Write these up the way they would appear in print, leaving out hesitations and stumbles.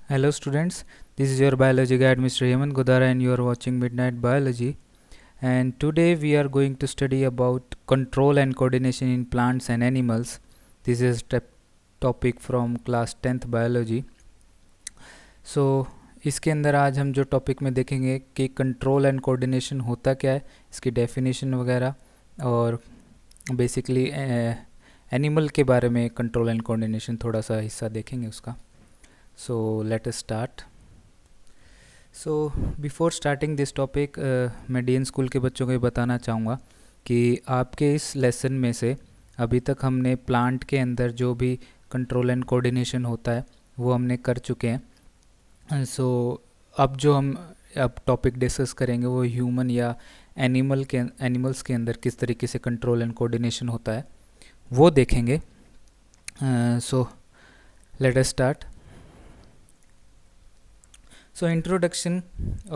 Hello students, this is your biology guide Mr. Hemant Godara and you are watching Midnight Biology, and today we are going to study about control and coordination in plants and animals. This is topic from class 10th biology. So इसके अंदर आज हम जो topic में देखेंगे कि control and coordination होता क्या है, इसकी डेफिनेशन वगैरह, और बेसिकली एनिमल के बारे में कंट्रोल एंड कोऑर्डिनेशन थोड़ा सा हिस्सा देखेंगे उसका. So let us start. So before starting this topic मैं डी एन स्कूल के बच्चों को ये बताना चाहूँगा कि आपके इस लेसन में से अभी तक हमने प्लांट के अंदर जो भी कंट्रोल एंड कोऑर्डिनेशन होता है वो हमने कर चुके हैं. सो अब जो हम टॉपिक डिस्कस करेंगे वो ह्यूमन या एनिमल्स के अंदर किस तरीके से कंट्रोल एंड कोऑर्डिनेशन होता है वो देखेंगे. So let us start. So introduction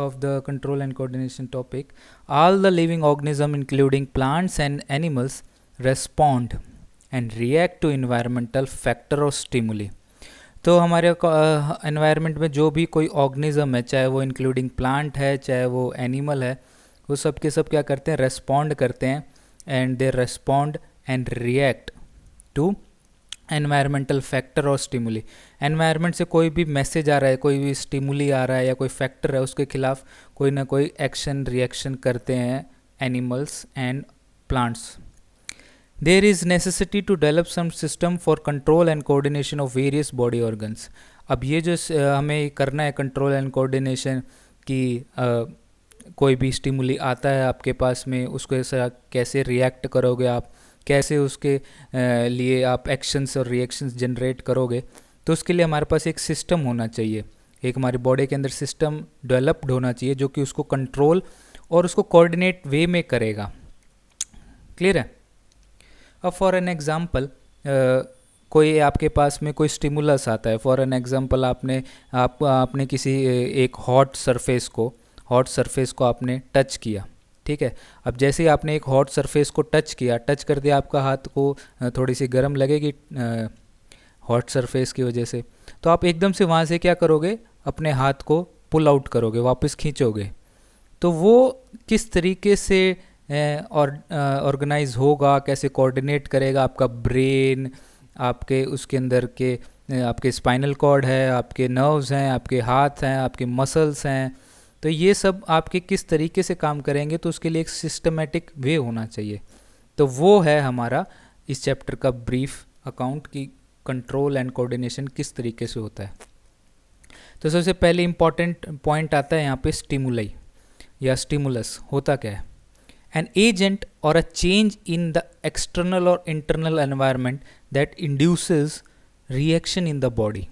of the control and coordination topic. All the living organisms including plants and animals respond and react to environmental factor or stimuli. तो हमारे environment में जो भी कोई ऑर्गेनिज्म है, चाहे वो इंक्लूडिंग प्लांट है चाहे वो एनिमल है, वो सब के सब क्या करते हैं, रेस्पॉन्ड करते हैं. And they respond and react to environmental factor और स्टिमुली. एनवायरनमेंट से कोई भी मैसेज आ रहा है, कोई भी स्टिमुली आ रहा है या कोई फैक्टर है, उसके खिलाफ कोई ना कोई एक्शन रिएक्शन करते हैं animals and plants. There is necessity to develop some system for control and coordination of various body organs. अब ये जो हमें करना है कंट्रोल एंड कोऑर्डिनेशन कि कोई भी स्टिमुली आता है आपके पास में, उसको कैसे रिएक्ट करोगे आप, कैसे उसके लिए आप एक्शंस और रिएक्शंस जनरेट करोगे, तो उसके लिए हमारे पास एक सिस्टम होना चाहिए. एक हमारी बॉडी के अंदर सिस्टम डेवलप्ड होना चाहिए जो कि उसको कंट्रोल और उसको कोऑर्डिनेट वे में करेगा. क्लियर है. अब फॉर एन एग्जांपल कोई आपके पास में कोई स्टिमुलस आता है. फॉर एन एग्जांपल आपने किसी एक हॉट सरफेस को आपने टच किया. ठीक है. अब जैसे ही आपने एक हॉट सरफेस को टच कर दिया, आपका हाथ को थोड़ी सी गर्म लगेगी हॉट सरफेस की वजह से, तो आप एकदम से वहाँ से क्या करोगे, अपने हाथ को पुल आउट करोगे, वापस खींचोगे. तो वो किस तरीके से ऑर्गेनाइज होगा, कैसे कोऑर्डिनेट करेगा, आपका ब्रेन, आपके उसके अंदर के आपके स्पाइनल कॉर्ड है, आपके नर्व्स हैं, आपके हाथ हैं, आपके मसल्स हैं, तो ये सब आपके किस तरीके से काम करेंगे, तो उसके लिए एक सिस्टमेटिक वे होना चाहिए. तो वो है हमारा इस चैप्टर का ब्रीफ अकाउंट कि कंट्रोल एंड कोऑर्डिनेशन किस तरीके से होता है. तो सबसे पहले इम्पॉर्टेंट पॉइंट आता है यहाँ पे स्टिमुलाई या स्टिमुलस. होता क्या है? An agent or a change in the external or internal environment that induces reaction in the body.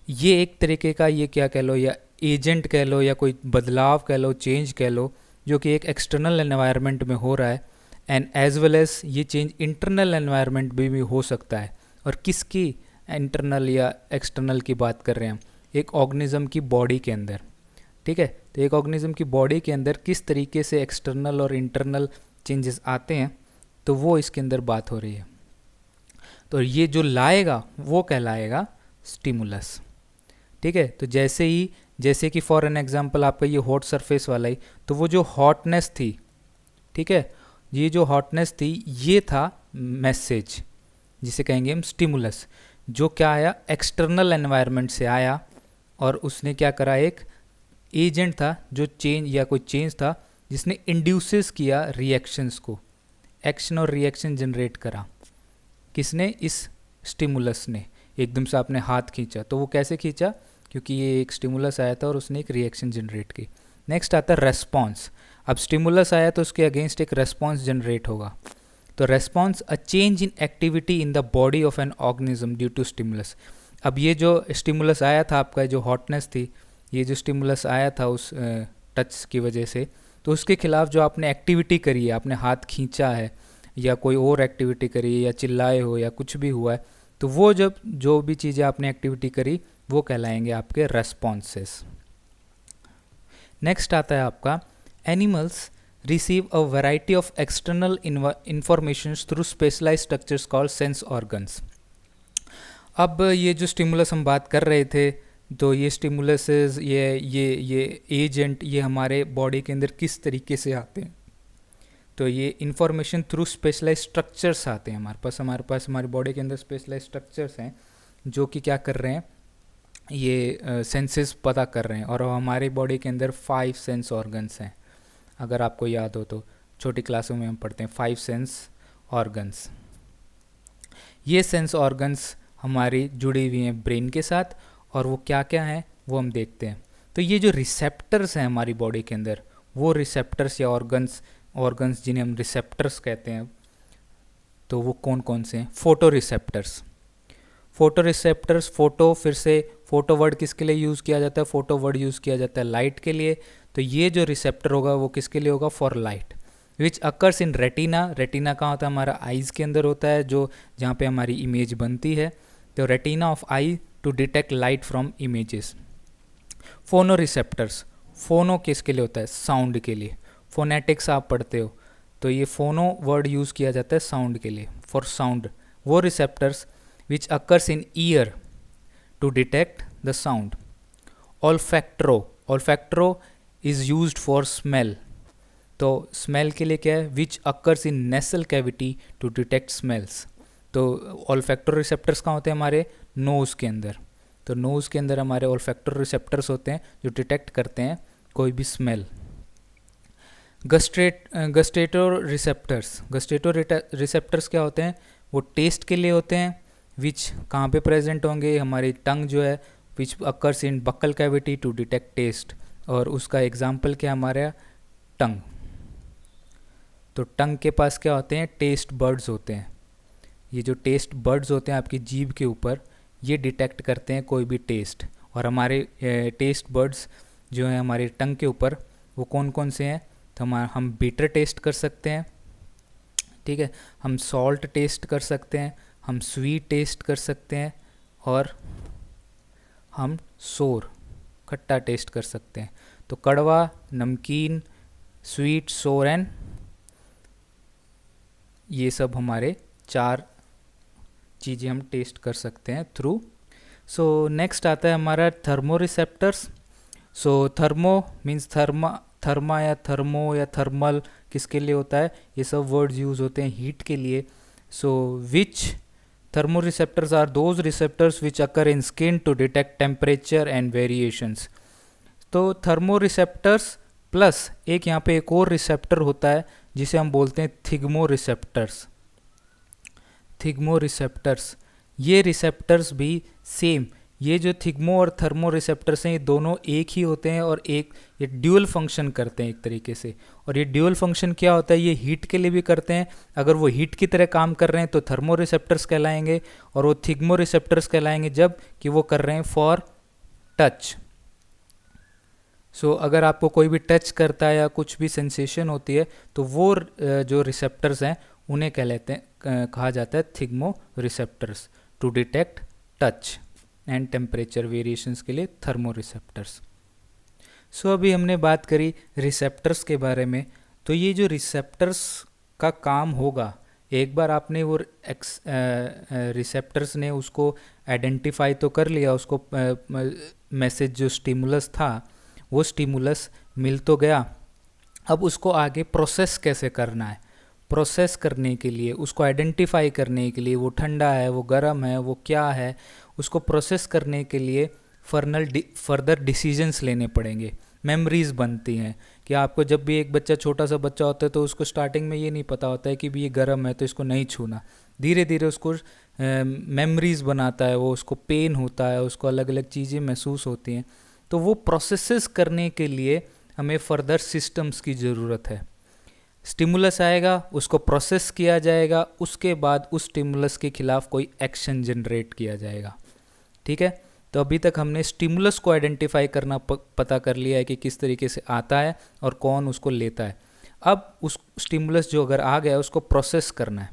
ये एक तरीके का, ये क्या कह लो, या एजेंट कह लो, या कोई बदलाव कह लो, चेंज कह लो, जो कि एक एक्सटर्नल एनवायरनमेंट में हो रहा है. एंड एज वेल एज ये चेंज इंटरनल एनवायरनमेंट में भी हो सकता है. और किसकी इंटरनल या एक्सटर्नल की बात कर रहे हैं हम? एक ऑर्गेनिज्म की बॉडी के अंदर. ठीक है. तो एक ऑर्गेनिज्म की बॉडी के अंदर किस तरीके से एक्सटर्नल और इंटरनल चेंजेस आते हैं, तो वो इसके अंदर बात हो रही है. तो ये जो लाएगा वो कहलाएगा स्टिमुलस. ठीक है. तो जैसे कि फॉर एन एग्जांपल आपका ये हॉट सरफेस वाला ही, तो वो जो हॉटनेस थी, ठीक है, ये जो हॉटनेस थी ये था मैसेज, जिसे कहेंगे हम स्टिमुलस, जो क्या आया, एक्सटर्नल एनवायरनमेंट से आया और उसने क्या करा, एक एजेंट था जो कोई चेंज था जिसने इंड्यूसेस किया रिएक्शंस को, एक्शन और रिएक्शन जनरेट करा. किसने? इस स्टिमुलस ने. एकदम से आपने हाथ खींचा, तो वो कैसे खींचा? क्योंकि ये एक स्टिमुलस आया था और उसने एक रिएक्शन जनरेट की. नेक्स्ट आता है रेस्पॉन्स. अब स्टिमुलस आया तो उसके अगेंस्ट एक रेस्पॉन्स जनरेट होगा. तो response a change in activity in the body of an organism due to stimulus. अब ये जो स्टिमुलस आया था आपका, जो हॉटनेस थी, ये जो स्टिमुलस आया था उस टच की वजह से, तो उसके खिलाफ जो आपने एक्टिविटी करी है, आपने हाथ खींचा है या कोई और एक्टिविटी करी है या चिल्लाए हो या कुछ भी हुआ है, तो वो जो भी चीज़ें आपने एक्टिविटी करी वो कहलाएंगे आपके रेस्पॉन्सेस. नेक्स्ट आता है आपका animals receive a variety of external informations through specialised structures called sense organs. अब ये जो स्टिमुलस हम बात कर रहे थे, तो ये स्टिमुलसेस, ये एजेंट, ये हमारे बॉडी के अंदर किस तरीके से आते हैं। तो ये इंफॉर्मेशन थ्रू स्पेशलाइज स्ट्रक्चर्स आते हैं हमारे पास हमारी बॉडी के अंदर स्पेशलाइज स्ट्रक्चर्स हैं जो कि क्या कर रहे हैं, ये सेंसेस पता कर रहे हैं। और हमारी बॉडी के अंदर 5 सेंस ऑर्गन्स हैं, अगर आपको याद हो तो छोटी क्लासों में हम पढ़ते हैं 5 सेंस ऑर्गन्स। ये सेंस ऑर्गन्स हमारी जुड़ी हुई हैं ब्रेन के साथ, और वो क्या क्या हैं वो हम देखते हैं। तो ये जो रिसेप्टर्स हैं हमारी बॉडी के अंदर, वो रिसेप्टर्स या ऑर्गन्स जिन्हें हम रिसेप्टर्स कहते हैं, तो वो कौन कौन से हैं। फोटो रिसेप्टर्स, फोटो, फिर से फोटो वर्ड किसके लिए यूज़ किया जाता है, फोटो वर्ड यूज़ किया जाता है लाइट के लिए। तो ये जो रिसेप्टर होगा वो किसके लिए होगा, for light, which occurs in retina. Retina कहाँ होता है, हमारा आइज़ के अंदर होता है, जो जहाँ पे हमारी इमेज बनती है। तो retina of eye to detect light from images. Phono receptors, phono किसके लिए होता है, साउंड के लिए। फोनेटिक्स आप पढ़ते हो, तो ये फोनो वर्ड यूज़ किया जाता है साउंड के लिए, फॉर साउंड। वो receptors which occurs in ear to detect the sound. Olfactory is used for smell. तो स्मेल के लिए क्या है, which occurs in nasal cavity to detect smells. तो ऑल्फैक्टो रिसेप्टर्स कहाँ होते हैं, हमारे नोज़ के अंदर। तो नोज़ के अंदर हमारे ऑल्फैक्टो रिसेप्टर्स होते हैं जो डिटेक्ट करते हैं कोई भी स्मेल। गस्टेटो रिसेप्टर्स क्या होते हैं, वो टेस्ट के लिए होते हैं, विच कहाँ पे प्रेजेंट होंगे, हमारी टंग जो है, which occurs in buccal cavity to detect taste. और उसका एग्जाम्पल क्या हमारा, टंग। तो टंग के पास क्या होते हैं, टेस्ट बर्ड्स होते हैं। ये जो टेस्ट बर्ड्स होते हैं आपकी जीभ के ऊपर, ये डिटेक्ट करते हैं कोई भी टेस्ट। और हमारे टेस्ट बर्ड्स जो हैं हमारे टंग के ऊपर, वो कौन कौन से हैं, तो हम बीटर टेस्ट कर सकते हैं, ठीक है, हम सॉल्ट टेस्ट कर सकते हैं, हम स्वीट टेस्ट कर सकते हैं, और हम सोर, खट्टा टेस्ट कर सकते हैं। तो कड़वा, नमकीन, स्वीट, सोर एंड, ये सब हमारे 4 चीज़ें हम टेस्ट कर सकते हैं थ्रू। सो नेक्स्ट आता है हमारा थर्मो रिसेप्टर्स। सो थर्मो मीन्स थर्मा या थर्मो या थर्मल किसके लिए होता है, ये सब वर्ड्स यूज़ होते हैं हीट के लिए। So which thermo receptors are those receptors which occur in skin to detect temperature and variations. तो थर्मो रिसेप्टर्स प्लस यहाँ पे एक और रिसेप्टर होता है जिसे हम बोलते हैं थिग्मो रिसेप्टर्स। थिग्मो रिसेप्टर्स, ये रिसेप्टर्स भी सेम, ये जो थिग्मो और थर्मो रिसेप्टर्स हैं ये दोनों एक ही होते हैं, और ये ड्यूअल फंक्शन करते हैं एक तरीके से। और ये ड्यूअल फंक्शन क्या होता है, ये हीट के लिए भी करते हैं। अगर वो हीट की तरह काम कर रहे हैं तो थर्मो रिसेप्टर्स कहलाएंगे, और वो थिग्मो रिसेप्टर्स कहलाएंगे जब कि वो कर रहे हैं फॉर टच। सो अगर आपको कोई भी टच करता है या कुछ भी सेंसेशन होती है, तो वो जो रिसेप्टर्स हैं उन्हें कहा जाता है thigmo receptors to detect touch and temperature variations के लिए थर्मो रिसेप्टर्स। सो अभी हमने बात करी रिसेप्टर्स के बारे में। तो ये जो रिसेप्टर्स का काम होगा, एक बार आपने वो रिसेप्टर्स ने उसको आइडेंटिफाई तो कर लिया, उसको मैसेज जो स्टिमुलस था वो स्टिमुलस मिल तो गया, अब उसको आगे प्रोसेस कैसे करना है। प्रोसेस करने के लिए, उसको आइडेंटिफाई करने के लिए, वो ठंडा है, वो गर्म है, वो क्या है, उसको प्रोसेस करने के लिए फर्दर डिसीजंस लेने पड़ेंगे। मेमोरीज बनती हैं कि आपको जब भी एक छोटा सा बच्चा होता है तो उसको स्टार्टिंग में ये नहीं पता होता है कि भी ये गर्म है तो इसको नहीं छूना। धीरे धीरे उसको मेमोरीज बनाता है, वो उसको पेन होता है, उसको अलग अलग चीज़ें महसूस होती हैं। तो वो प्रोसेसेस करने के लिए हमें फर्दर सिस्टम्स की ज़रूरत है। स्टिमुलस आएगा, उसको प्रोसेस किया जाएगा, उसके बाद उस स्टिमुलस के खिलाफ कोई एक्शन जनरेट किया जाएगा। ठीक है, तो अभी तक हमने स्टिमुलस को आइडेंटिफाई करना पता कर लिया है कि किस तरीके से आता है और कौन उसको लेता है। अब उस स्टिमुलस जो अगर आ गया उसको प्रोसेस करना है।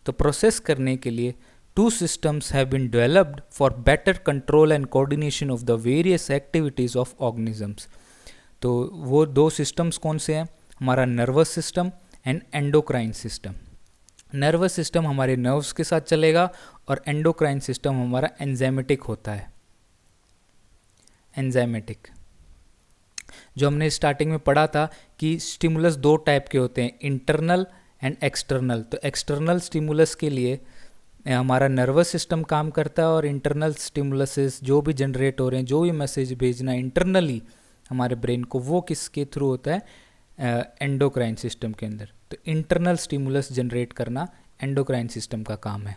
तो प्रोसेस करने के लिए 2 systems have been developed for better control and coordination of the various activities of organisms. तो वो 2 systems कौन से हैं, हमारा nervous system and endocrine system. Nervous system हमारे नर्व्स के साथ चलेगा और एंडोक्राइन सिस्टम हमारा एंजाइमेटिक होता है। एंजाइमेटिक। जो हमने स्टार्टिंग में पढ़ा था कि स्टिमुलस दो टाइप के होते हैं, इंटरनल एंड एक्सटर्नल। तो एक्सटर्नल स्टिमुलस के लिए हमारा नर्वस सिस्टम काम करता है, और इंटरनल स्टिमुलसेस जो भी जनरेट हो रहे हैं, जो भी मैसेज भेजना है इंटरनली हमारे ब्रेन को, वो किसके थ्रू होता है, एंडोक्राइन सिस्टम के अंदर। तो इंटरनल स्टिमुलस जनरेट करना एंडोक्राइन सिस्टम का काम है।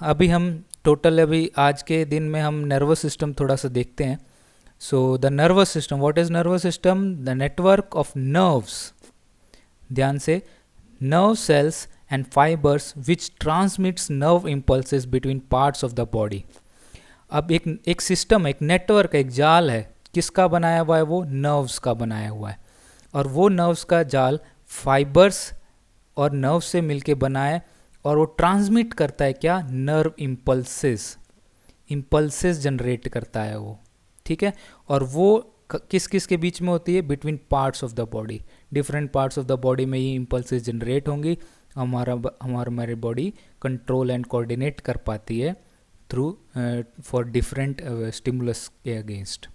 अभी हम टोटल अभी आज के दिन में हम नर्वस सिस्टम थोड़ा सा देखते हैं। The nervous system, what is nervous system? The network of nerves, ध्यान से, nerve cells and fibres which transmits nerve impulses between parts of the body. अब एक सिस्टम, एक नेटवर्क, एक जाल है, किसका बनाया हुआ है? वो नर्व्स का बनाया हुआ है। और वो नर्व्स का जाल फाइबर्स और नर्व से मिलके बना है, और वो ट्रांसमिट करता है क्या? नर्व इम्पल्सेस जनरेट करता है वो, ठीक है। और वो किस किस के बीच में होती है? Between parts of the body, different parts of the body में ये इम्पल्सेस जनरेट होंगी। हमारी बॉडी कंट्रोल एंड कोऑर्डिनेट कर पाती है थ्रू फॉर डिफरेंट स्टिमुलस के अगेंस्ट।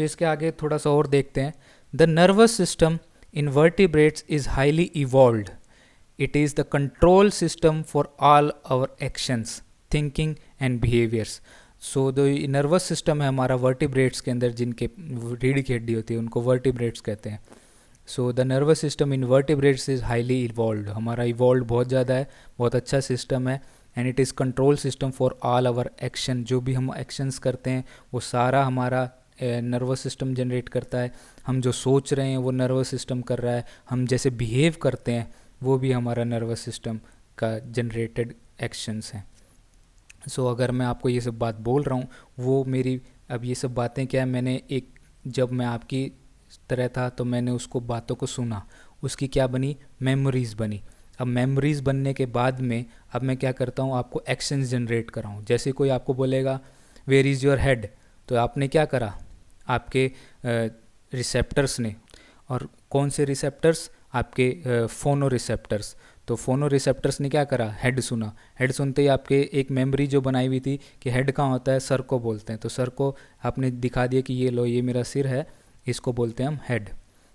इसके आगे थोड़ा सा और देखते हैं। The nervous system in vertebrates is highly evolved. It is the control system for all our actions, thinking and behaviours. The nervous system है हमारा वर्टिब्रेट्स के अंदर, जिनके रीढ़ की हड्डी होती है उनको वर्टिब्रेट्स कहते हैं। The nervous system in vertebrates is highly evolved, हमारा इवॉल्व बहुत ज़्यादा है, बहुत अच्छा सिस्टम है। And it is control system for all our action, जो भी हम एक्शंस करते हैं वो सारा हमारा नर्वस सिस्टम जनरेट करता है। हम जो सोच रहे हैं वो नर्वस सिस्टम कर रहा है, हम जैसे बिहेव करते हैं वो भी हमारा नर्वस सिस्टम का जनरेटेड एक्शंस हैं। अगर मैं आपको ये सब बात बोल रहा हूँ, वो मेरी अब ये सब बातें क्या है, मैंने जब मैं आपकी तरह था तो मैंने उसको बातों को सुना, उसकी क्या बनी? मेमोरीज़ बनी। अब मेमोरीज़ बनने के बाद में अब मैं क्या करता हूँ? आपको एक्शंस जनरेट कर रहा हूँ। जैसे कोई आपको बोलेगा वेयर इज़ योर हेड, तो आपने क्या करा? आपके रिसेप्टर्स ने, और कौन से रिसेप्टर्स? आपके फोनो रिसेप्टर्स। तो फोनो रिसेप्टर्स ने क्या करा? हेड सुना। हेड सुनते ही आपके एक मेमोरी जो बनाई हुई थी कि हेड कहाँ होता है, सर को बोलते हैं, तो सर को आपने दिखा दिया कि ये लो, ये मेरा सिर है, इसको बोलते हैं हम हेड।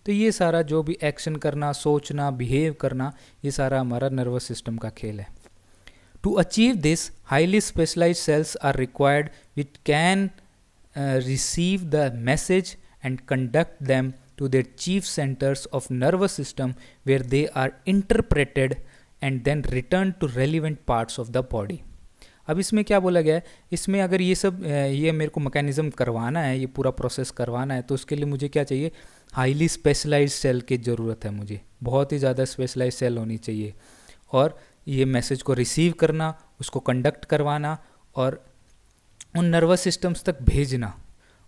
तो ये सारा जो भी एक्शन करना, सोचना, बिहेव करना, ये सारा हमारा नर्वस सिस्टम का खेल है। To achieve this, highly specialised cells are required which can receive the message and conduct them to their chief centers of nervous system, where they are interpreted and then returned to relevant parts of the body. अब इसमें क्या बोला गया है? इसमें अगर ये सब ये मेरे को मैकेनिज्म करवाना है, ये पूरा प्रोसेस करवाना है, तो उसके लिए मुझे क्या चाहिए? हाईली स्पेशलाइज्ड सेल की ज़रूरत है। मुझे बहुत ही ज़्यादा स्पेशलाइज्ड सेल होनी चाहिए, और ये मैसेज को रिसीव करना, उसको कंडक्ट करवाना, और उन नर्वस सिस्टम्स तक भेजना।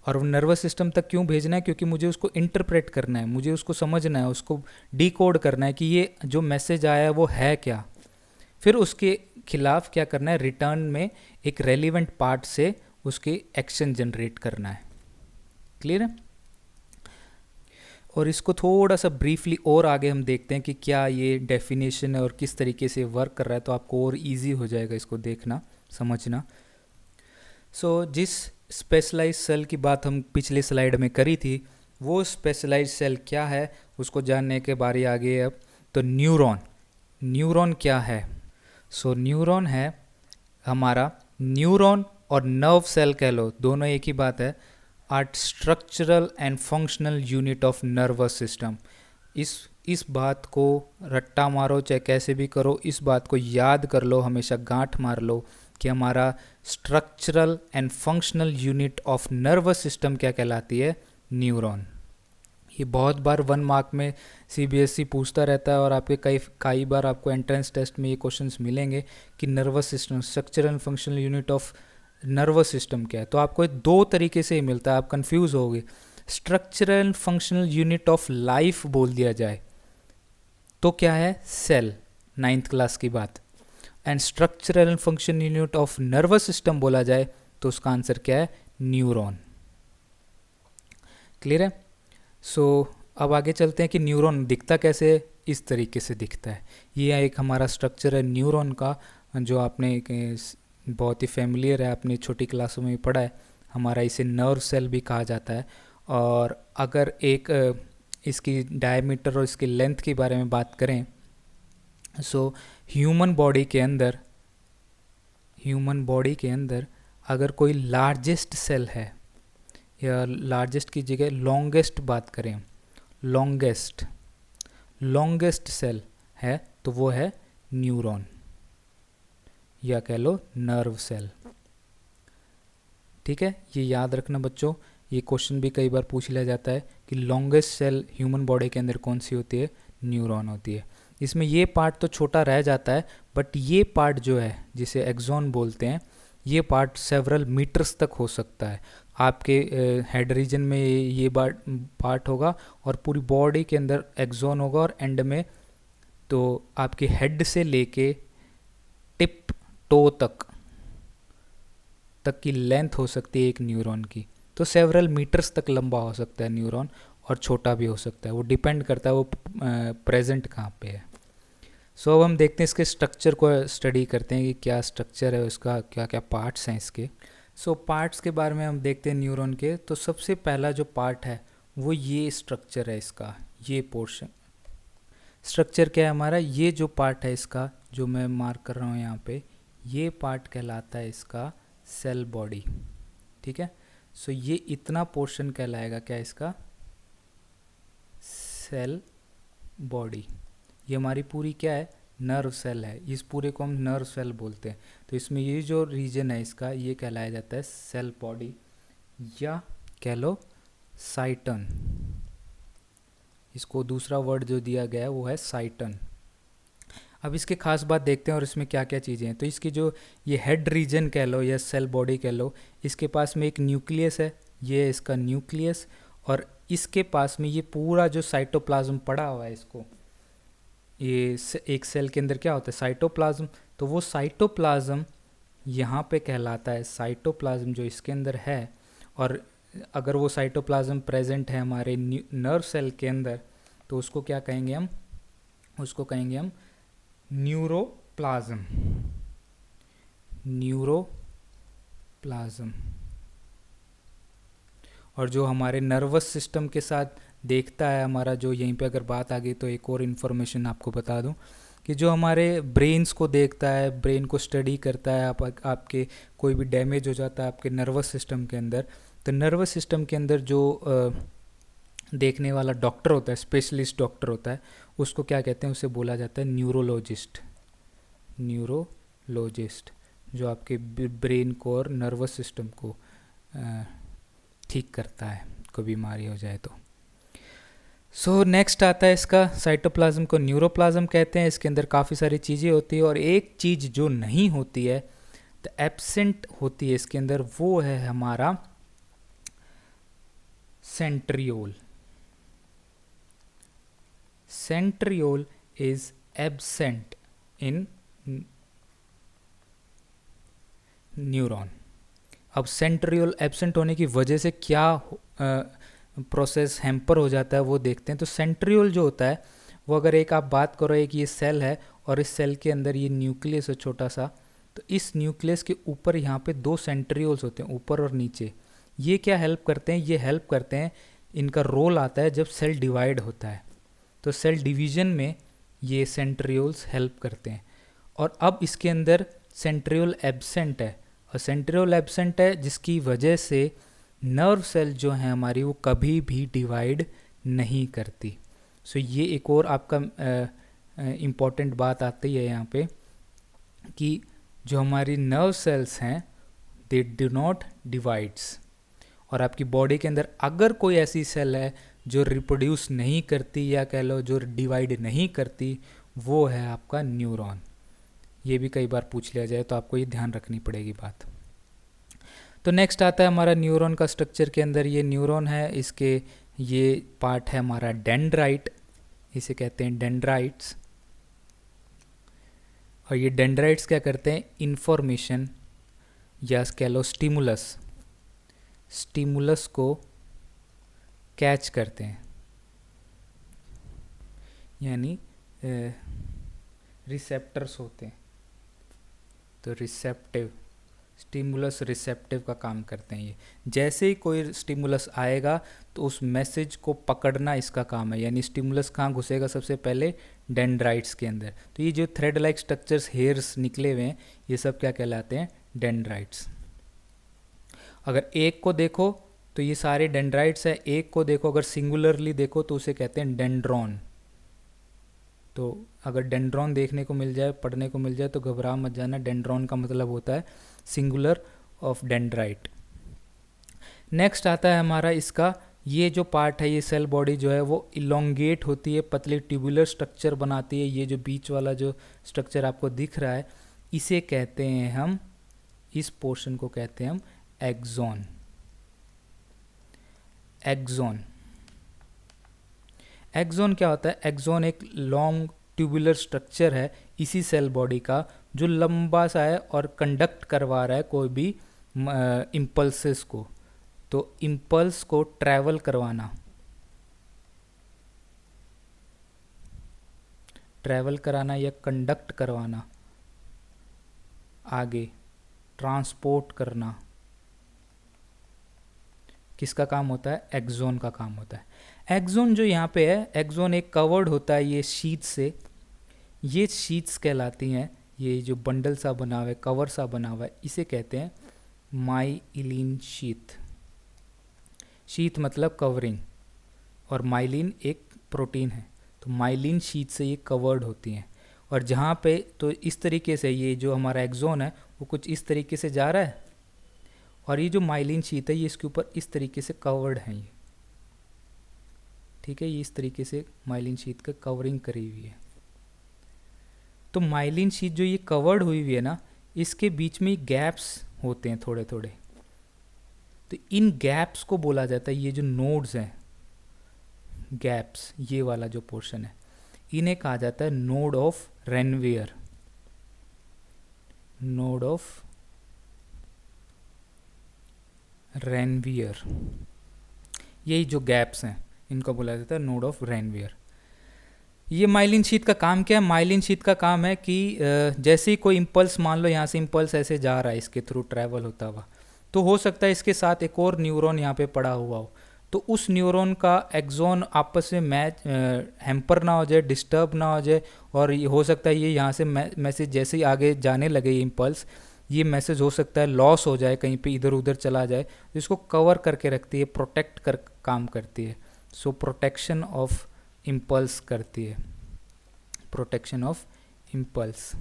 और उन नर्वस सिस्टम तक क्यों भेजना है? क्योंकि मुझे उसको इंटरप्रेट करना है, मुझे उसको समझना है, उसको डिकोड करना है कि ये जो मैसेज आया है वो है क्या। फिर उसके खिलाफ क्या करना है? रिटर्न में एक रेलिवेंट पार्ट से उसके एक्शन जनरेट करना है। क्लियर है? और इसको थोड़ा सा ब्रीफली और आगे हम देखते हैं कि क्या ये डेफिनेशन है और किस तरीके से वर्क कर रहा है, तो आपको और इजी हो जाएगा इसको देखना, समझना। जिस स्पेशलाइज्ड सेल की बात हम पिछले स्लाइड में करी थी, वो स्पेशलाइज्ड सेल क्या है उसको जानने के बारी आ गई अब। तो न्यूरॉन क्या है? न्यूरॉन है हमारा, न्यूरॉन और नर्व सेल कह लो, दोनों एक ही बात है, are structural and functional unit of nervous system. इस बात को रट्टा मारो चाहे कैसे भी करो, इस बात को याद कर लो, हमेशा गांठ मार लो कि हमारा structural and functional unit of nervous system क्या कहलाती है? न्यूरॉन। ये बहुत बार 1 मार्क में CBSE पूछता रहता है, और आपके कई बार आपको एंट्रेंस टेस्ट में ये क्वेश्चंस मिलेंगे कि nervous system, structural and functional unit of nervous system क्या है। तो आपको 2 तरीके से ही मिलता है, आप कंफ्यूज होगे। Structural and functional unit of life बोल दिया जाए तो क्या है? सेल, 9th क्लास की बात। And structural and function unit of nervous system बोला जाए तो उसका आंसर क्या है? न्यूरॉन। क्लियर है? अब आगे चलते हैं कि न्यूरॉन दिखता कैसे है। इस तरीके से दिखता है। ये एक हमारा स्ट्रक्चर है न्यूरॉन का, जो आपने बहुत ही फेमिलियर है, आपने छोटी क्लासों में भी पढ़ा है। हमारा इसे नर्व सेल भी कहा जाता है। और अगर एक इसकी डायमीटर और इसकी लेंथ के बारे में बात करें, सो ह्यूमन बॉडी के अंदर अगर कोई लार्जेस्ट सेल है, या लार्जेस्ट की जगह लॉन्गेस्ट बात करें, लॉन्गेस्ट सेल है तो वो है न्यूरॉन, या कह लो नर्व सेल। ठीक है, ये याद रखना बच्चों, ये क्वेश्चन भी कई बार पूछ लिया जाता है कि लॉन्गेस्ट सेल ह्यूमन बॉडी के अंदर कौन सी होती है, न्यूरॉन होती है। इसमें ये पार्ट तो छोटा रह जाता है, बट ये पार्ट जो है जिसे एक्सॉन बोलते हैं, ये पार्ट सेवरल मीटर्स तक हो सकता है। आपके हेड रीजन में ये पार्ट होगा और पूरी बॉडी के अंदर एक्सॉन होगा, और एंड में तो आपके हेड से लेके टिप टो तक की लेंथ हो सकती है एक न्यूरॉन की। तो सेवरल मीटर्स तक लंबा हो सकता है न्यूरॉन, और छोटा भी हो सकता है, वो डिपेंड करता है वो प्रेजेंट कहाँ पे है। सो अब हम देखते हैं इसके स्ट्रक्चर को स्टडी करते हैं कि क्या स्ट्रक्चर है उसका, क्या क्या पार्ट्स हैं इसके। सो पार्ट्स के बारे में हम देखते हैं न्यूरॉन के। तो सबसे पहला जो पार्ट है वो ये स्ट्रक्चर है इसका, ये पोर्शन स्ट्रक्चर क्या है हमारा, ये जो पार्ट है इसका जो मैं मार्क कर रहा हूँ यहाँ पे, ये पार्ट कहलाता है इसका सेल बॉडी। ठीक है, सो ये इतना पोर्शन कहलाएगा क्या इसका, सेल बॉडी। ये हमारी पूरी क्या है, नर्व सेल है, इस पूरे को हम नर्व सेल बोलते हैं। तो इसमें ये जो रीजन है इसका, ये कहलाया जाता है सेल बॉडी, या कह लो साइटन। इसको दूसरा वर्ड जो दिया गया है वो है साइटन। अब इसके खास बात देखते हैं और इसमें क्या क्या चीज़ें हैं। तो इसकी जो ये हेड रीजन कह लो या सेल बॉडी कह लो, इसके पास में एक न्यूक्लियस है, ये है इसका न्यूक्लियस, और इसके पास में ये पूरा जो साइटोप्लाज्म पड़ा हुआ है, इसको ये एक सेल के अंदर क्या होता है, साइटोप्लाज्म। तो वो साइटोप्लाज्म यहाँ पे कहलाता है साइटोप्लाज्म जो इसके अंदर है। और अगर वो साइटोप्लाज्म प्रेजेंट है हमारे नर्व सेल के अंदर, तो उसको क्या कहेंगे हम, उसको कहेंगे हम न्यूरोप्लाज्म। और जो हमारे नर्वस सिस्टम के साथ देखता है हमारा, जो यहीं पे अगर बात आ गई तो एक और इन्फॉर्मेशन आपको बता दूं कि जो हमारे ब्रेन्स को देखता है, ब्रेन को स्टडी करता है, आपके कोई भी डैमेज हो जाता है आपके नर्वस सिस्टम के अंदर, तो नर्वस सिस्टम के अंदर जो देखने वाला डॉक्टर होता है, स्पेशलिस्ट डॉक्टर होता है, उसको क्या कहते हैं, उसे बोला जाता है न्यूरोलॉजिस्ट। जो आपके ब्रेन को और नर्वस सिस्टम को ठीक करता है, कोई बीमारी हो जाए तो। सो नेक्स्ट आता है इसका, साइटोप्लाज्म को न्यूरोप्लाज्म कहते हैं। इसके अंदर काफ़ी सारी चीज़ें होती है, और एक चीज़ जो नहीं होती है, तो एब्सेंट होती है इसके अंदर, वो है हमारा centriole. Centriole is absent in neuron. अब सेंट्रियोल एब्सेंट होने की वजह से क्या प्रोसेस हैम्पर हो जाता है वो देखते हैं। तो सेंट्रियोल जो होता है वो, अगर एक आप बात करो, एक ये सेल है और इस सेल के अंदर ये न्यूक्लियस है छोटा सा, तो इस न्यूक्लियस के ऊपर यहाँ पे दो सेंट्रियोल्स होते हैं, ऊपर और नीचे। ये क्या हेल्प करते हैं, ये हेल्प करते हैं, इनका रोल आता है जब सेल डिवाइड होता है, तो सेल डिवीजन में ये सेंट्रियोल्स हेल्प करते हैं। और अब इसके अंदर सेंट्रियोल एब्सेंट है, और सेंट्रियोल एब्सेंट है जिसकी वजह से नर्व सेल जो है हमारी, वो कभी भी डिवाइड नहीं करती। सो ये एक और आपका इम्पॉर्टेंट बात आती है यहाँ पे, कि जो हमारी नर्व सेल्स हैं दे डू नॉट डिवाइड्स। और आपकी बॉडी के अंदर अगर कोई ऐसी सेल है जो रिप्रोड्यूस नहीं करती, या कह लो जो डिवाइड नहीं करती, वो है आपका न्यूरॉन। ये भी कई बार पूछ लिया जाए, तो आपको ये ध्यान रखनी पड़ेगी बात। तो नेक्स्ट आता है हमारा न्यूरॉन का स्ट्रक्चर के अंदर, ये न्यूरॉन है, इसके ये पार्ट है हमारा डेंड्राइट, इसे कहते हैं डेंड्राइट्स। और ये डेंड्राइट्स क्या करते हैं, इंफॉर्मेशन या कह लो स्टिमुलस को कैच करते हैं, यानी रिसेप्टर्स होते हैं, तो रिसेप्टिव स्टिमुलस रिसेप्टिव का काम करते हैं ये। जैसे ही कोई स्टिमुलस आएगा तो उस मैसेज को पकड़ना इसका काम है, यानी स्टिमुलस कहाँ घुसेगा सबसे पहले, डेंड्राइट्स के अंदर। तो ये जो थ्रेड लाइक स्ट्रक्चर्स, हेयर्स निकले हुए हैं, ये सब क्या कहलाते हैं, डेंड्राइट्स। अगर एक को देखो तो ये सारे डेंड्राइट्स है, एक को देखो अगर सिंगुलरली देखो तो उसे कहते हैं डेंड्रॉन। तो अगर डेंड्रॉन देखने को मिल जाए, पढ़ने को मिल जाए तो घबरा मत जाना, डेंड्रॉन का मतलब होता है सिंगुलर ऑफ डेंड्राइट। नेक्स्ट आता है हमारा इसका ये जो पार्ट है, ये सेल बॉडी जो है वो इलोंगेट होती है, पतली ट्यूबुलर स्ट्रक्चर बनाती है। ये जो बीच वाला जो स्ट्रक्चर आपको दिख रहा है, इसे कहते हैं हम, इस पोर्शन को कहते हैं हम एक्सॉन। एक्सॉन, एक्सॉन क्या होता है, एक्सॉन एक लॉन्ग ट्यूबुलर स्ट्रक्चर है इसी सेल बॉडी का, जो लंबा सा है और कंडक्ट करवा रहा है कोई भी इम्पल्सेस को। तो इम्पल्स को ट्रैवल करवाना, ट्रैवल कराना या कंडक्ट करवाना, आगे ट्रांसपोर्ट करना, किसका काम होता है, एक्सॉन का काम होता है। एक्सॉन जो यहाँ पे है, एक्सॉन एक कवर्ड होता है ये शीट से, ये शीट्स कहलाती हैं, ये जो बंडल सा बना हुआ है, कवर सा बना हुआ है, इसे कहते हैं माइलिन शीथ। शीथ मतलब कवरिंग, और माइलिन एक प्रोटीन है, तो माइलिन शीथ से ये कवर्ड होती हैं। और जहाँ पे तो इस तरीके से ये जो हमारा एक्सॉन है वो कुछ इस तरीके से जा रहा है, और ये जो माइलिन शीथ है ये इसके ऊपर इस तरीके से कवर्ड है ये, ठीक है, ये इस तरीके से माइलिन शीथ का कवरिंग करी हुई है। तो माइलिन शीथ जो ये कवर्ड हुई हुई है ना, इसके बीच में गैप्स होते हैं थोड़े थोड़े, तो इन गैप्स को बोला जाता है, ये जो नोड्स हैं, गैप्स, ये वाला जो पोर्शन है, इन्हें कहा जाता है node of Ranvier. Node of Ranvier, यही जो गैप्स हैं इनको बोला जाता है नोड ऑफ रेनवियर। ये माइलिन शीथ का काम क्या है, माइलिन शीथ का काम है कि जैसे ही कोई इम्पल्स, मान लो यहाँ से इम्पल्स ऐसे जा रहा है, इसके थ्रू ट्रैवल होता हुआ, तो हो सकता है इसके साथ एक और न्यूरॉन यहाँ पे पड़ा हुआ हो, तो उस न्यूरॉन का एक्सॉन आपस में मैच हैम्पर ना हो जाए, डिस्टर्ब ना हो जाए, और ये हो सकता है ये यहाँ से मैसेज जैसे ही आगे जाने लगे इम्पल्स, ये मैसेज हो सकता है लॉस हो जाए, कहीं पे इधर उधर चला जाए, तो इसको कवर करके रखती है, प्रोटेक्ट कर काम करती है। सो प्रोटेक्शन ऑफ इम्पल्स करती है, प्रोटेक्शन ऑफ इम्पल्स।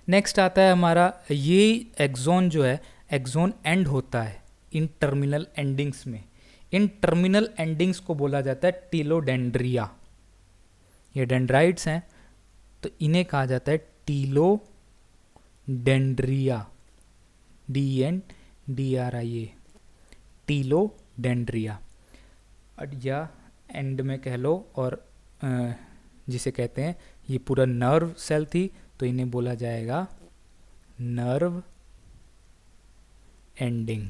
नेक्स्ट आता है हमारा ये एक्सॉन जो है, एक्सॉन एंड होता है इन टर्मिनल एंडिंग्स में। इन टर्मिनल एंडिंग्स को बोला जाता है टीलोडेंड्रिया। ये डेंड्राइट्स हैं तो इन्हें कहा जाता है टीलोडेंड्रिया, DENDRIA, टीलोडेंड्रिया, या एंड में कह लो, और जिसे कहते हैं ये पूरा नर्व सेल थी तो इन्हें बोला जाएगा नर्व एंडिंग।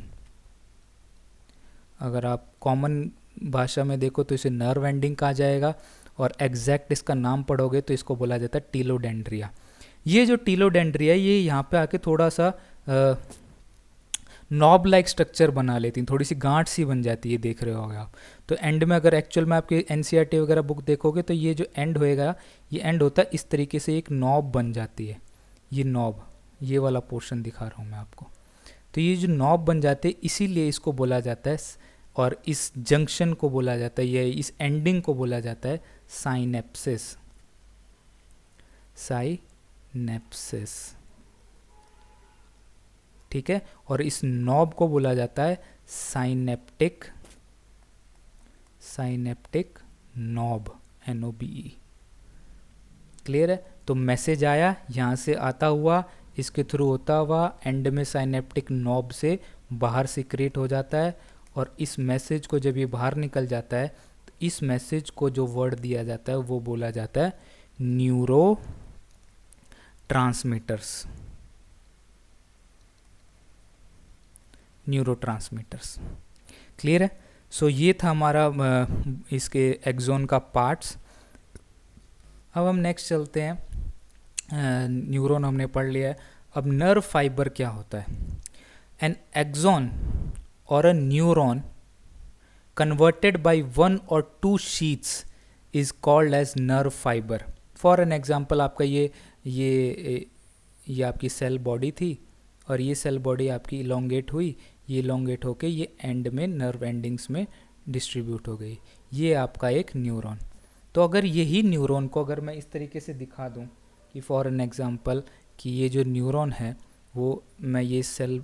अगर आप कॉमन भाषा में देखो तो इसे नर्व एंडिंग कहा जाएगा, और एग्जैक्ट इसका नाम पढ़ोगे तो इसको बोला जाता है टीलोडेंड्रिया। ये जो टीलोडेंड्रिया ये यहाँ पे आके थोड़ा सा नॉब लाइक स्ट्रक्चर बना लेती हैं, थोड़ी सी गांठ सी बन जाती है, देख रहे होगे आप। तो एंड में अगर एक्चुअल में आपके NCERT वगैरह बुक देखोगे तो ये जो एंड होएगा, ये एंड होता है इस तरीके से, एक नॉब बन जाती है, ये नॉब, ये वाला पोर्शन दिखा रहा हूँ मैं आपको। तो ये जो नॉब बन जाते हैं इसीलिए इसको बोला जाता है, और इस जंक्शन को बोला जाता है, ये इस एंडिंग को बोला जाता है साइनेप्सिस। साइनेप्सिस, ठीक है, और इस नॉब को बोला जाता है synaptic, synaptic knob, NOBE। Clear है। तो मैसेज आया यहाँ से आता हुआ, इसके थ्रू होता हुआ एंड में साइनेप्टिक नॉब से बाहर सीक्रेट हो जाता है, और इस मैसेज को जब ये बाहर निकल जाता है तो इस मैसेज को जो वर्ड दिया जाता है वो बोला जाता है न्यूरो ट्रांसमीटर्स, न्यूरोट्रांसमीटर्स। क्लियर है। सो ये था हमारा इसके एक्सॉन का पार्ट्स। अब हम नेक्स्ट चलते हैं, न्यूरॉन हमने पढ़ लिया है, अब नर्व फाइबर क्या होता है? एन एक्सॉन और अ neuron converted by one or two sheets is called as nerve fiber. For an example, आपका ये आपकी सेल बॉडी थी और ये सेल बॉडी आपकी इलोंगेट हुई, ये इलोंगेट होके ये एंड में नर्व एंडिंग्स में डिस्ट्रीब्यूट हो गई, ये आपका एक न्यूरॉन। तो अगर यही न्यूरॉन को अगर मैं इस तरीके से दिखा दूं कि फॉर एन एग्जांपल कि ये जो न्यूरॉन है वो मैं ये सेल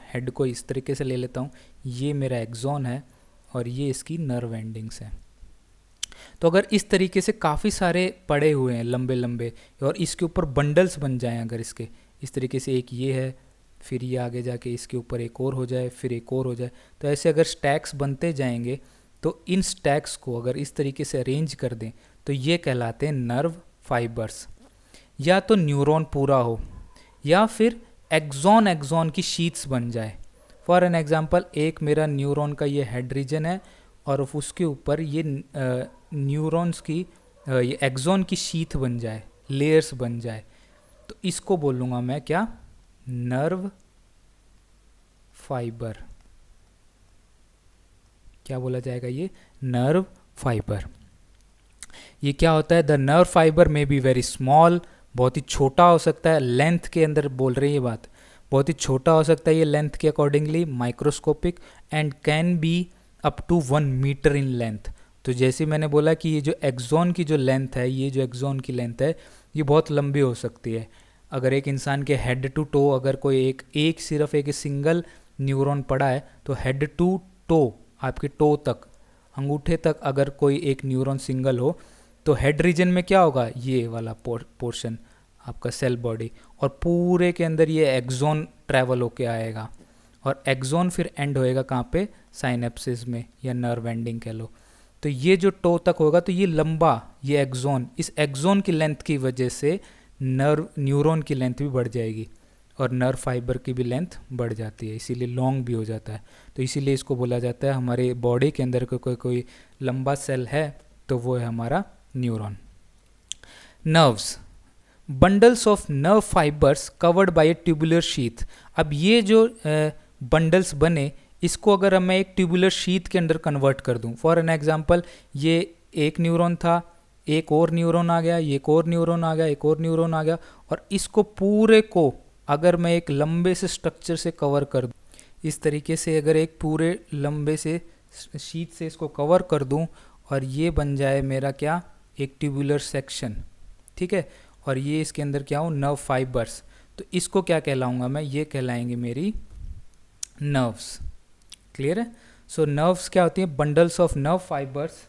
हेड को इस तरीके से ले लेता हूँ, ये मेरा एक्सॉन है और ये इसकी नर्व एंडिंग्स हैं। तो अगर इस तरीके से काफ़ी सारे पड़े हुए हैं लंबे लंबे और इसके ऊपर बंडल्स बन जाएं, अगर इसके इस तरीके से एक ये है, फिर ये आगे जाके इसके ऊपर एक और हो जाए, फिर एक और हो जाए, तो ऐसे अगर स्टैक्स बनते जाएंगे तो इन स्टैक्स को अगर इस तरीके से अरेंज कर दें तो ये कहलाते हैं नर्व फाइबर्स। या तो न्यूरॉन पूरा हो या फिर एक्सॉन की शीट्स बन जाए। फॉर एन एग्जांपल, एक मेरा न्यूरॉन का ये हेड रीजन है और उसके ऊपर ये न्यूरॉन्स की ये एक्सॉन की शीथ बन जाए, लेयर्स बन जाए, तो इसको बोलूँगा मैं क्या? Nerve fibre. क्या बोला जाएगा? ये नर्व फाइबर। ये क्या होता है? द नर्व फाइबर में बी वेरी स्मॉल, बहुत ही छोटा हो सकता है, लेंथ के अंदर बोल रही है बात, बहुत ही छोटा हो सकता है ये लेंथ के accordingly, microscopic, and can be up to 1 metre in length. तो जैसे मैंने बोला कि ये जो एक्सॉन की जो लेंथ है, ये जो एक्सॉन की लेंथ है ये बहुत लंबी हो सकती है। अगर एक इंसान के हेड टू टो अगर कोई एक सिर्फ एक सिंगल न्यूरॉन पड़ा है तो हेड टू टो, आपके टो तक, अंगूठे तक अगर कोई एक न्यूरॉन सिंगल हो तो हेड रीजन में क्या होगा? ये वाला पोर्शन आपका सेल बॉडी, और पूरे के अंदर ये एक्सॉन ट्रैवल होके आएगा और एक्सॉन फिर एंड होएगा कहाँ पे? साइनेप्सिस में या नर्व एंडिंग कह लो। तो ये जो टो तक होगा तो ये लंबा, ये एक्सॉन, इस एक्सॉन की लेंथ की वजह से न्यूरॉन की लेंथ भी बढ़ जाएगी और नर्व फाइबर की भी लेंथ बढ़ जाती है, इसीलिए लॉन्ग भी हो जाता है। तो इसीलिए इसको बोला जाता है हमारे बॉडी के अंदर कोई लंबा सेल है तो वो है हमारा neuron. Nerves, bundles of nerve fibres covered by A tubular sheath. अब ये जो बंडल्स बने, इसको अगर मैं एक ट्यूबुलर शीथ के अंदर कन्वर्ट कर दूं, फॉर एन एग्जांपल ये एक न्यूरॉन था, एक और न्यूरॉन आ गया, एक और न्यूरॉन आ गया, एक और न्यूरॉन आ गया, और इसको पूरे को अगर मैं एक लंबे से स्ट्रक्चर से कवर कर दूं, इस तरीके से अगर एक पूरे लंबे से शीट से इसको कवर कर दूं और ये बन जाए मेरा क्या? एक ट्यूबुलर सेक्शन, ठीक है, और ये इसके अंदर क्या हो? Nerve fibres. तो इसको क्या कहलाऊंगा मैं? ये कहलाएंगे मेरी नर्व्स। क्लियर है? सो नर्व्स क्या होती हैं? Bundles of nerve fibres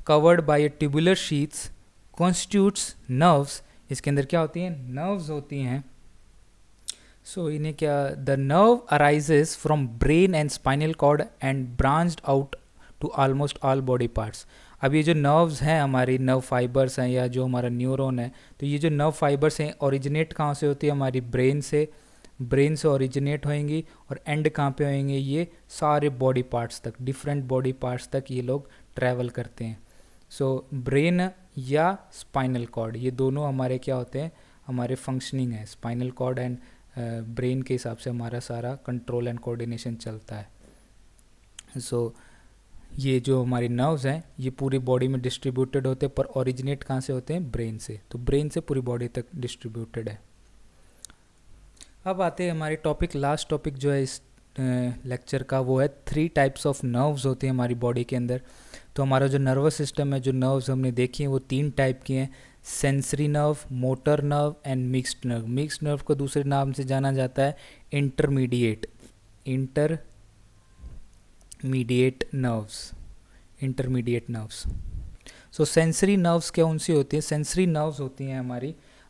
covered by tubular sheets constitutes nerves. इसके अंदर क्या होती हैं? नर्व्स होती हैं। सो इन्हें क्या? The nerve arises from brain and spinal cord and branched out to almost all body parts. अब ये जो नर्व्स हैं हमारी, नर्व फाइबर्स हैं या जो हमारा न्यूरॉन है, तो ये जो नर्व फाइबर्स हैं ओरिजिनेट कहाँ से होती है? हमारी ब्रेन से। ब्रेन से ओरिजिनेट होंगी और एंड कहाँ पे होंगे? ये सारे बॉडी पार्ट्स तक, डिफरेंट बॉडी पार्ट्स तक ये लोग ट्रैवल करते हैं। सो ब्रेन या स्पाइनल कॉर्ड, ये दोनों हमारे क्या होते हैं? हमारे फंक्शनिंग है। स्पाइनल कॉर्ड एंड ब्रेन के हिसाब से हमारा सारा कंट्रोल एंड कोऑर्डिनेशन चलता है। सो ये जो हमारी नर्व्स हैं ये पूरी बॉडी में डिस्ट्रीब्यूटेड होते हैं, पर ओरिजिनेट कहाँ से होते हैं? ब्रेन से। तो ब्रेन से पूरी बॉडी तक डिस्ट्रीब्यूटेड है। अब आते हैं हमारे टॉपिक, लास्ट टॉपिक जो है इस लेक्चर का, वो है 3 टाइप्स ऑफ नर्व्स होती हैं हमारी बॉडी के अंदर। तो हमारा जो नर्वस सिस्टम है, जो नर्व्स हमने देखी हैं वो 3 टाइप की हैं: sensory nerve, motor nerve and mixed nerve. Mixed nerve को दूसरे नाम से जाना जाता है इंटरमीडिएट नर्व्स। सो सेंसरी नर्व्स क्या उनसे होती है? सेंसरी नर्व्स होती हैं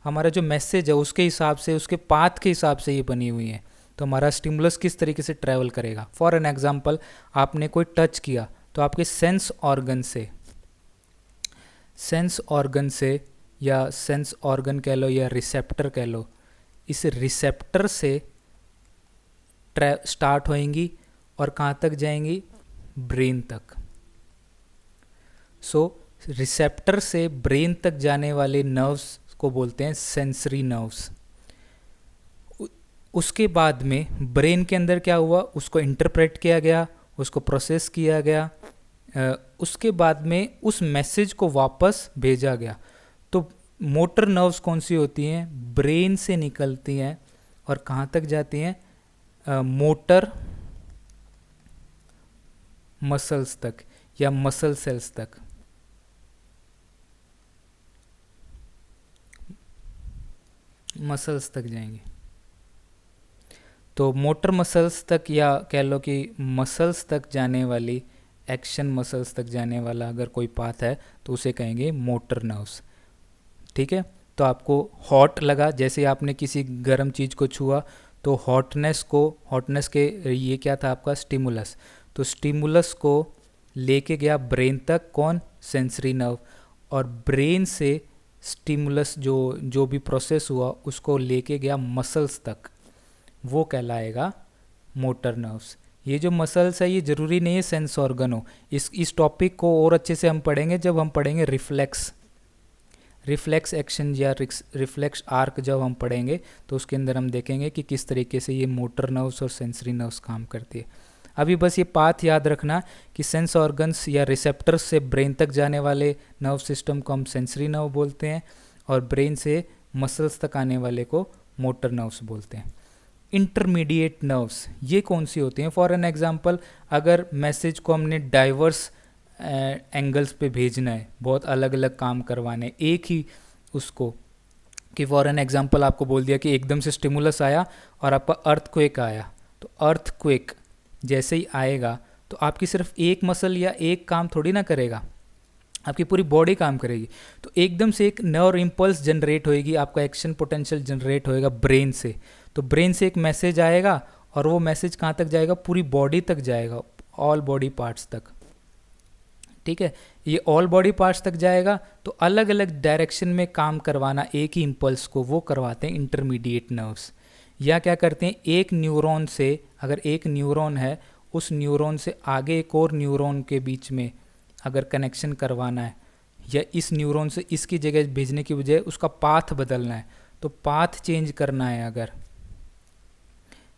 हमारा जो मैसेज है उसके हिसाब से, उसके पाथ के हिसाब से ये बनी हुई हैं। तो हमारा स्टिमुलस किस तरीके से ट्रैवल करेगा? फॉर एन एग्जांपल, आपने कोई टच किया तो आपके सेंस ऑर्गन से या सेंस ऑर्गन कह लो या रिसेप्टर कह लो, इस रिसेप्टर से स्टार्ट होएंगी और कहाँ तक जाएंगी? ब्रेन तक। सो रिसेप्टर से ब्रेन तक जाने वाले नर्व्स को बोलते हैं सेंसरी नर्व्स। उसके बाद में ब्रेन के अंदर क्या हुआ, उसको इंटरप्रेट किया गया, उसको प्रोसेस किया गया, उसके बाद में उस मैसेज को वापस भेजा गया। तो मोटर नर्व्स कौन सी होती हैं, ब्रेन से निकलती हैं और कहाँ तक जाती हैं, मोटर मसल्स तक या मसल सेल्स तक। मसल्स तक जाएंगे। तो मोटर मसल्स तक या कह लो कि मसल्स तक जाने वाली, एक्शन मसल्स तक जाने वाला अगर कोई पाथ है तो उसे कहेंगे मोटर नर्व्स। ठीक है, तो आपको हॉट लगा, जैसे आपने किसी गर्म चीज़ को छुआ तो हॉटनेस के ये क्या था आपका, स्टिमुलस। तो स्टिमुलस को लेके गया ब्रेन तक, कौन, सेंसरी नर्व, और ब्रेन से स्टिमुलस जो भी प्रोसेस हुआ उसको लेके गया मसल्स तक, वो कहलाएगा मोटर नर्व्स। ये जो मसल्स है ये ज़रूरी नहीं है सेंस ऑर्गन हो। इस टॉपिक को और अच्छे से हम पढ़ेंगे जब हम पढ़ेंगे रिफ्लेक्स एक्शन या रिफ्लेक्स आर्क जब हम पढ़ेंगे तो उसके अंदर हम देखेंगे कि किस तरीके से ये मोटर नर्व्स और सेंसरी नर्व्स काम करती है। अभी बस ये पाथ याद रखना कि सेंस ऑर्गन्स या रिसेप्टर्स से ब्रेन तक जाने वाले नर्व सिस्टम को हम सेंसरी नर्व बोलते हैं और ब्रेन से मसल्स तक आने वाले को मोटर नर्व्स बोलते हैं। इंटरमीडिएट नर्व्स ये कौन सी होती हैं, फॉर एन एग्जांपल अगर मैसेज को हमने डाइवर्स एंगल्स पे भेजना है, बहुत अलग अलग काम करवाने एक ही उसको, कि फॉर एन एग्जांपल आपको बोल दिया कि एकदम से स्टिमुलस आया और आपका अर्थक्वेक आया, तो अर्थक्वेक जैसे ही आएगा तो आपकी सिर्फ एक मसल या एक काम थोड़ी ना करेगा, आपकी पूरी बॉडी काम करेगी। तो एकदम से एक नर्व इम्पल्स जनरेट होएगी, आपका एक्शन पोटेंशियल जनरेट होएगा ब्रेन से। तो ब्रेन से एक मैसेज आएगा और वो मैसेज कहाँ तक जाएगा, पूरी बॉडी तक जाएगा, ऑल बॉडी पार्ट्स तक। ठीक है, ये ऑल बॉडी पार्ट्स तक जाएगा तो अलग अलग डायरेक्शन में काम करवाना एक ही इम्पल्स को, वो करवाते हैं इंटरमीडिएट नर्व्स। या क्या करते हैं, एक न्यूरॉन से, अगर एक न्यूरॉन है उस न्यूरॉन से आगे एक और न्यूरॉन के बीच में अगर कनेक्शन करवाना है या इस न्यूरॉन से इसकी जगह भेजने की बजाय उसका पाथ बदलना है, तो पाथ चेंज करना है अगर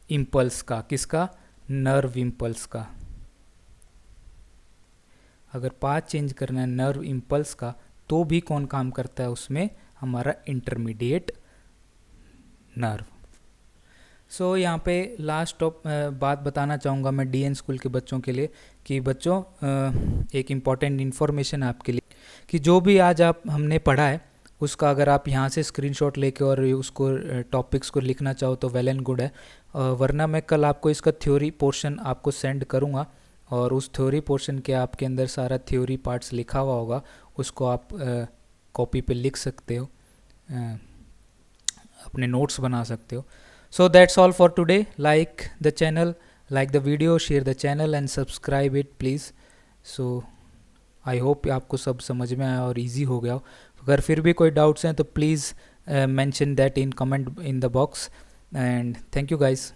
इम्पल्स का, किसका, नर्व इम्पल्स का, अगर पाथ चेंज करना है नर्व इम्पल्स का, तो भी कौन काम करता है उसमें, हमारा इंटरमीडिएट नर्व। सो यहाँ पे लास्ट बात बताना चाहूँगा मैं डीएन स्कूल के बच्चों के लिए कि बच्चों एक इम्पॉर्टेंट इन्फॉर्मेशन आपके लिए कि जो भी आज हमने पढ़ा है उसका अगर आप यहाँ से स्क्रीनशॉट लेके और उसको टॉपिक्स को लिखना चाहो तो वेल एंड गुड है, वरना मैं कल आपको इसका थ्योरी पोर्शन आपको सेंड करूँगा और उस थ्योरी पोर्शन के आपके अंदर सारा थ्योरी पार्ट्स लिखा हुआ होगा, उसको आप कॉपी पे लिख सकते हो, अपने नोट्स बना सकते हो। So that's all for today. Like the channel, like the video, share the channel and subscribe it please. So I hope आपको सब समझ में आया और easy हो गया हो। अगर फिर भी कोई डाउट्स हैं तो please mention that in comment in the box and thank you guys.